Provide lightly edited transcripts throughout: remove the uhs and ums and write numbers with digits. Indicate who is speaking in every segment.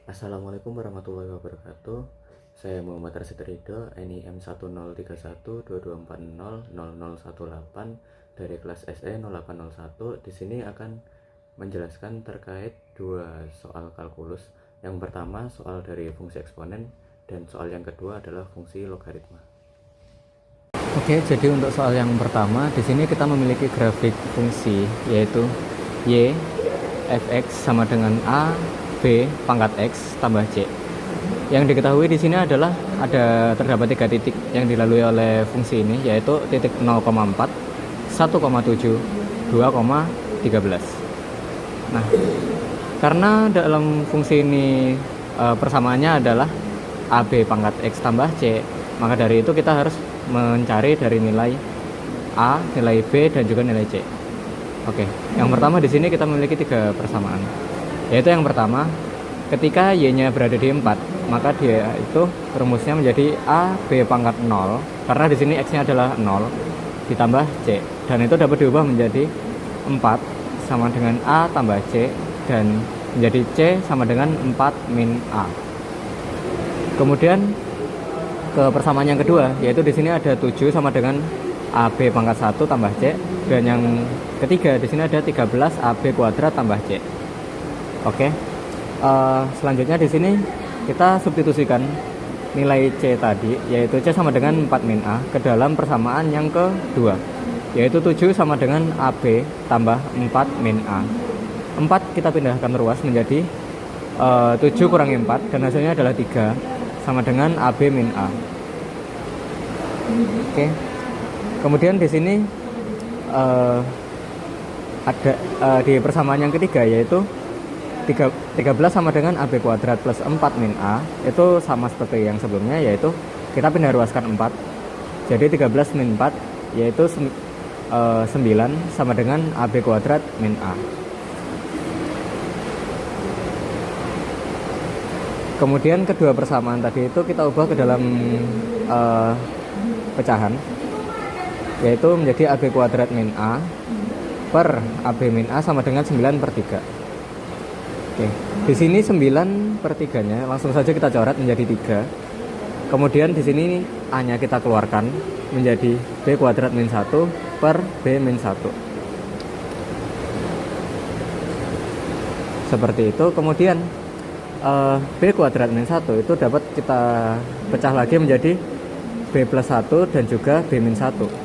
Speaker 1: Assalamualaikum warahmatullahi wabarakatuh. Saya Muhammad Rasid Ridho, NIM 1031224000018 dari kelas SE 0801. Di sini akan menjelaskan terkait dua soal kalkulus. Yang pertama soal dari fungsi eksponen dan soal yang kedua adalah fungsi logaritma.
Speaker 2: Oke, jadi untuk soal yang pertama, di sini kita memiliki grafik fungsi yaitu y fx sama dengan a b pangkat x tambah c. Yang diketahui di sini adalah terdapat 3 titik yang dilalui oleh fungsi ini, yaitu titik 0,4, 1,7, 2,13. Nah, karena dalam fungsi ini persamaannya adalah ab pangkat x tambah c, maka dari itu kita harus mencari dari nilai A, nilai B, dan juga nilai C. Oke, yang pertama di sini kita memiliki 3 persamaan. Yaitu yang pertama, ketika y-nya berada di 4, maka dia itu rumusnya menjadi A B pangkat 0, karena di sini x-nya adalah 0 ditambah C, dan itu dapat diubah menjadi 4 sama dengan A tambah C, dan menjadi C sama dengan 4 min A. Kemudian ke persamaan yang kedua, yaitu di sini ada 7 sama dengan AB pangkat 1 tambah C, dan yang ketiga di sini ada 13 AB kuadrat tambah C. Oke. Selanjutnya di sini kita substitusikan nilai C tadi, yaitu C sama dengan 4 min A, ke dalam persamaan yang kedua, yaitu 7 sama dengan AB tambah 4 min A. 4 kita pindahkan ruas menjadi 7 kurangi 4, dan hasilnya adalah 3 sama dengan AB min A. Oke. Kemudian di sini ada di persamaan yang ketiga, yaitu 13 sama dengan AB kuadrat plus 4 min A. Itu sama seperti yang sebelumnya, yaitu kita pindah ruaskan 4. Jadi 13 min 4 yaitu 9 sama dengan AB kuadrat min A. Kemudian kedua persamaan tadi itu kita ubah ke dalam pecahan, yaitu menjadi AB kuadrat min A per AB min A sama dengan 9 per 3. Oke, di sini 9 per 3-nya langsung saja kita coret menjadi 3. Kemudian di sini A-nya kita keluarkan menjadi B kuadrat min 1 per B min 1. Seperti itu. Kemudian B kuadrat min 1 itu dapat kita pecah lagi menjadi B plus 1 dan juga B min 1.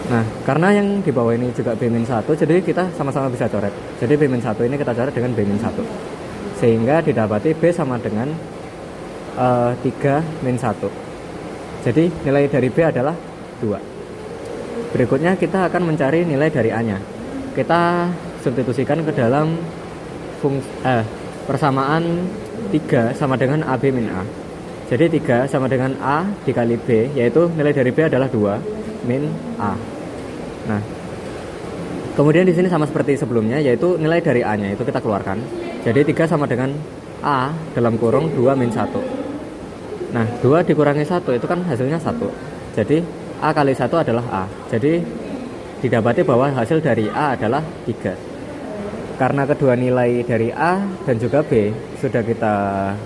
Speaker 2: Nah, karena yang di bawah ini juga B min 1, jadi kita sama-sama bisa coret. Jadi B min 1 ini kita coret dengan B min 1, sehingga didapati B sama dengan 3 min 1. Jadi nilai dari B adalah 2. Berikutnya kita akan mencari nilai dari A-nya. Kita substitusikan ke dalam persamaan 3 sama dengan AB min A. Jadi 3 sama dengan A dikali B, yaitu nilai dari B adalah 2 min A. Nah, kemudian di sini sama seperti sebelumnya, yaitu nilai dari A-nya itu kita keluarkan. Jadi 3 sama dengan A dalam kurung 2 min 1. Nah, 2 dikurangi 1 itu kan hasilnya 1. Jadi A kali 1 adalah A. Jadi didapati bahwa hasil dari A adalah 3. Karena kedua nilai dari A dan juga B sudah kita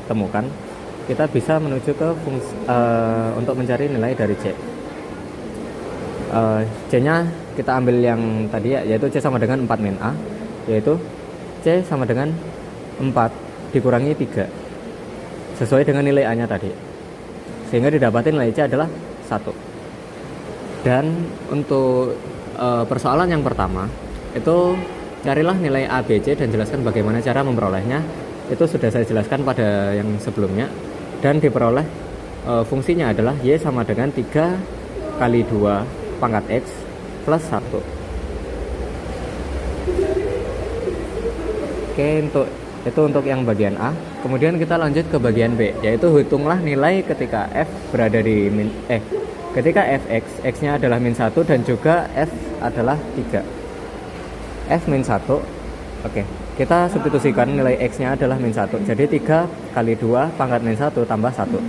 Speaker 2: temukan, kita bisa menuju ke untuk mencari nilai dari C. C-nya kita ambil yang tadi ya, yaitu C sama dengan 4 min A, yaitu C sama dengan 4 dikurangi 3 sesuai dengan nilai A-nya tadi, sehingga didapati nilai C adalah 1. Dan untuk persoalan yang pertama itu carilah nilai A, B, C dan jelaskan bagaimana cara memperolehnya. Itu sudah saya jelaskan pada yang sebelumnya. Dan diperoleh fungsinya adalah Y sama dengan 3 kali 2 pangkat X plus 1. Oke, itu untuk yang bagian A. Kemudian kita lanjut ke bagian B, yaitu hitunglah nilai ketika F berada di ketika Fx, X-nya adalah min 1 dan juga F adalah 3. F min 1. Oke, kita substitusikan nilai X-nya adalah min 1. Jadi 3 kali 2 pangkat min 1 tambah 1.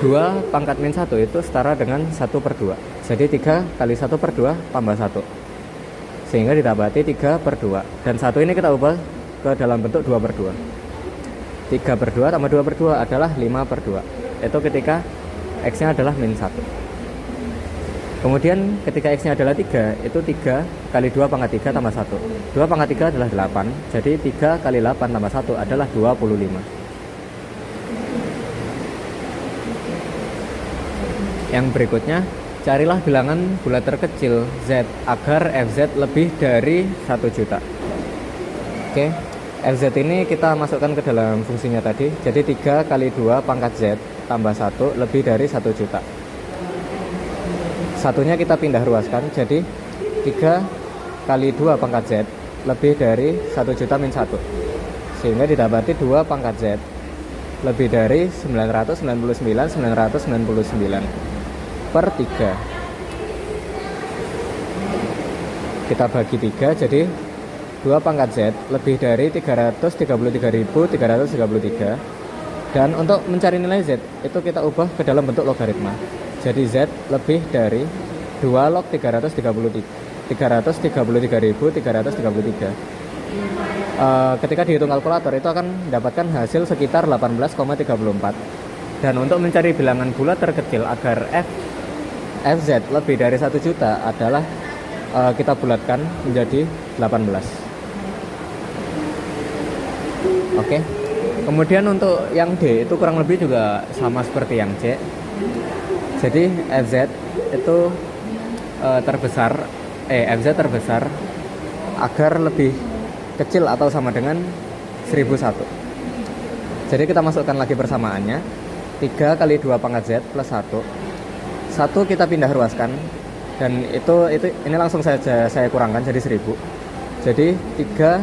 Speaker 2: 2 pangkat min 1 itu setara dengan 1 per 2. Jadi 3 kali 1 per 2 tambah 1. Sehingga didapati 3 per 2. Dan 1 ini kita ubah ke dalam bentuk 2/2. 3/2 tambah 2/2 adalah 5/2. Itu ketika X-nya adalah -1. Kemudian ketika X-nya adalah 3, itu 3 kali 2 pangkat 3 tambah 1. 2 pangkat 3 adalah 8, jadi 3 kali 8 tambah 1 adalah 25. Yang berikutnya, carilah bilangan bulat terkecil Z agar FZ lebih dari 1 juta. Oke, FZ ini kita masukkan ke dalam fungsinya tadi. Jadi 3 kali 2 pangkat Z tambah 1 lebih dari 1 juta. Satunya kita pindah ruaskan, jadi 3 kali 2 pangkat Z lebih dari 1 juta min 1. Sehingga didapati 2 pangkat Z lebih dari 999 per 3. Kita bagi 3, jadi 2 pangkat Z lebih dari 333.333. Dan untuk mencari nilai Z, itu kita ubah ke dalam bentuk logaritma. Jadi Z lebih dari 2 log 333.333. Ketika dihitung kalkulator itu akan mendapatkan hasil sekitar 18,34. Dan untuk mencari bilangan bulat terkecil agar FZ lebih dari 1 juta adalah kita bulatkan menjadi 18. Oke. Kemudian untuk yang D itu kurang lebih juga sama seperti yang C. Jadi FZ itu FZ terbesar agar lebih kecil atau sama dengan 1001. Jadi kita masukkan lagi persamaannya. 3 kali 2 pangkat Z plus 1. 1 kita pindah ruaskan dan ini langsung saja saya kurangkan jadi 1000. Jadi 3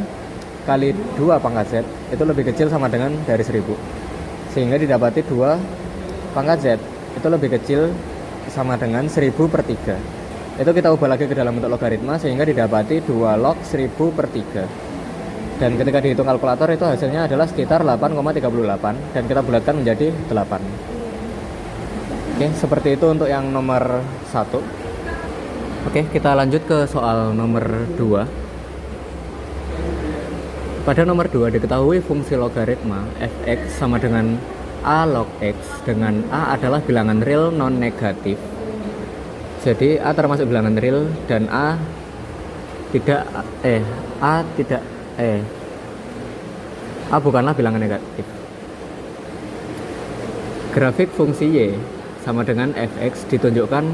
Speaker 2: kali 2 pangkat Z itu lebih kecil sama dengan dari 1000. Sehingga didapati 2 pangkat Z itu lebih kecil sama dengan 1000 per 3. Itu kita ubah lagi ke dalam bentuk logaritma sehingga didapati 2 log 1000 per 3. Dan ketika dihitung kalkulator itu hasilnya adalah sekitar 8,38 dan kita bulatkan menjadi 8. Oke, seperti itu untuk yang nomor 1. Oke, kita lanjut ke soal nomor 2. Pada nomor 2 diketahui fungsi logaritma fx sama dengan a log x dengan a adalah bilangan real non negatif. Jadi a termasuk bilangan real dan a bukanlah bilangan negatif. Grafik fungsi y sama dengan fx ditunjukkan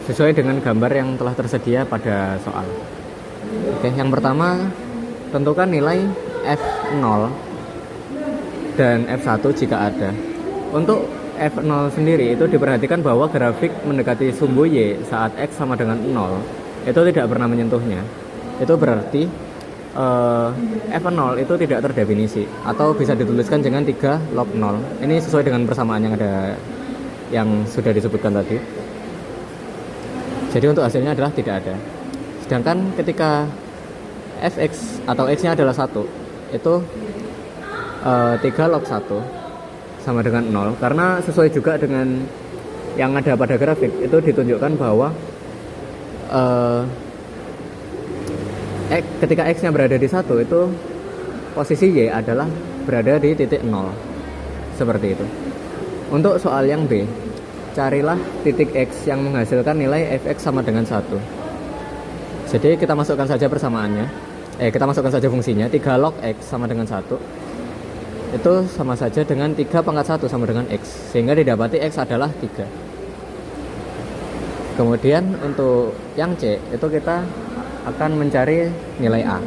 Speaker 2: sesuai dengan gambar yang telah tersedia pada soal. Oke, yang pertama tentukan nilai f0 dan f1 jika ada. Untuk f0 sendiri itu diperhatikan bahwa grafik mendekati sumbu y saat x sama dengan 0 itu tidak pernah menyentuhnya. Itu berarti f0 itu tidak terdefinisi atau bisa dituliskan dengan 3 log 0. Ini sesuai dengan persamaan yang sudah disebutkan tadi. Jadi untuk hasilnya adalah tidak ada. Sedangkan ketika fx atau x-nya adalah 1, itu 3 log 1 sama dengan 0. Karena sesuai juga dengan yang ada pada grafik, itu ditunjukkan bahwa ketika x-nya berada di 1, itu posisi y adalah berada di titik 0. Seperti itu. Untuk soal yang B, carilah titik x yang menghasilkan nilai fx sama dengan 1. Jadi kita masukkan saja persamaannya. Kita masukkan saja fungsinya. 3 log x sama dengan 1. Itu sama saja dengan 3 pangkat 1 sama dengan x. Sehingga didapati x adalah 3. Kemudian untuk yang C, itu kita akan mencari nilai a.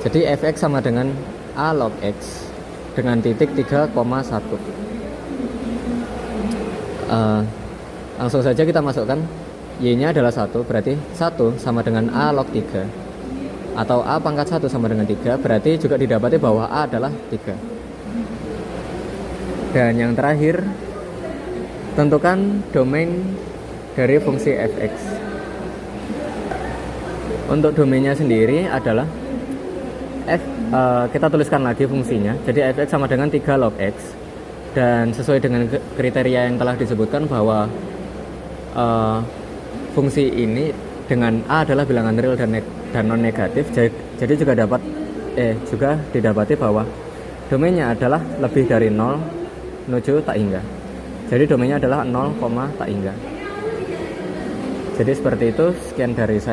Speaker 2: Jadi fx sama dengan a log x dengan titik 3,1. Langsung saja kita masukkan y-nya adalah 1, berarti 1 sama dengan a log 3. Atau a pangkat 1 sama dengan 3, berarti juga didapati bahwa a adalah 3. Dan yang terakhir, tentukan domain dari fungsi fx. Untuk domainnya sendiri adalah kita tuliskan lagi fungsinya. Jadi fx sama dengan 3 log x. Dan sesuai dengan kriteria yang telah disebutkan bahwa fungsi ini dengan a adalah bilangan real dan non negatif, jadi juga dapat juga didapati bahwa domainnya adalah lebih dari 0 menuju tak hingga. Jadi domainnya adalah 0, tak hingga. Jadi seperti itu. Sekian dari saya.